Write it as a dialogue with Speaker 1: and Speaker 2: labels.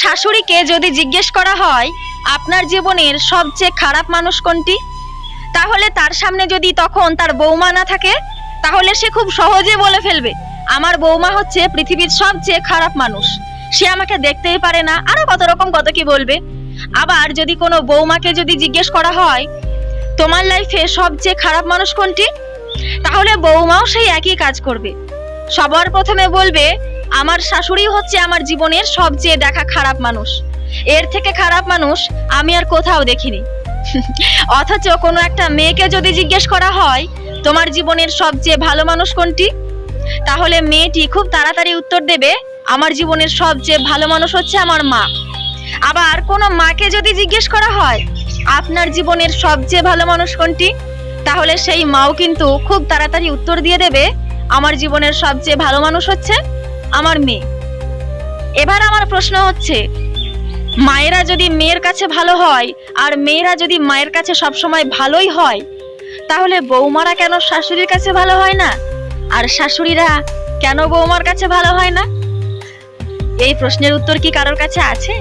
Speaker 1: শাশুড়িকে যদি জিজ্ঞেস করা হয় আপনার জীবনের সবচেয়ে খারাপ মানুষ কোনটি, তাহলে তার সামনে যদি তখন তার বৌমা না থাকে, তাহলে সে খুব সহজে বলে ফেলবে আমার বৌমা হচ্ছে পৃথিবীর সবচেয়ে খারাপ মানুষ, সে আমাকে দেখতেই পারে না, আরো কত রকম কত কি বলবে। আবার যদি কোনো বৌমাকে যদি জিজ্ঞেস করা হয় তোমার লাইফে সবচেয়ে খারাপ মানুষ কোনটি, তাহলে বৌমাও সেই একই কাজ করবে। সবার প্রথমে বলবে আমার শাশুড়ি হচ্ছে আমার জীবনের সবচেয়ে দেখা খারাপ মানুষ, এর থেকে খারাপ মানুষ আমি আর কোথাও দেখিনি। অথচ কোনো একটা মেয়েকে যদি জিজ্ঞেস করা হয় তোমার জীবনের সবচেয়ে ভালো মানুষ কোনটি, তাহলে মেয়েটি খুব তাড়াতাড়ি উত্তর দেবে আমার জীবনের সবচেয়ে ভালো মানুষ হচ্ছে আমার মা। আবার কোনো মাকে যদি জিজ্ঞেস করা হয় আপনার জীবনের সবচেয়ে ভালো মানুষ কোনটি, তাহলে সেই মাও কিন্তু খুব তাড়াতাড়ি উত্তর দিয়ে দেবে আমার জীবনের সবচেয়ে ভালো মানুষ হচ্ছে আমার মেয়ে। এবার আমার প্রশ্ন হচ্ছে, মায়েরা যদি মেয়ের কাছে ভালো হয় আর মেয়েরা যদি মায়ের কাছে সবসময় ভালোই হয়, তাহলে বৌমারা কেন শাশুড়ির কাছে ভালো হয় না, আর শাশুড়িরা কেন বৌমার কাছে ভালো হয় না? এই প্রশ্নের উত্তর কি কারোর কাছে আছে?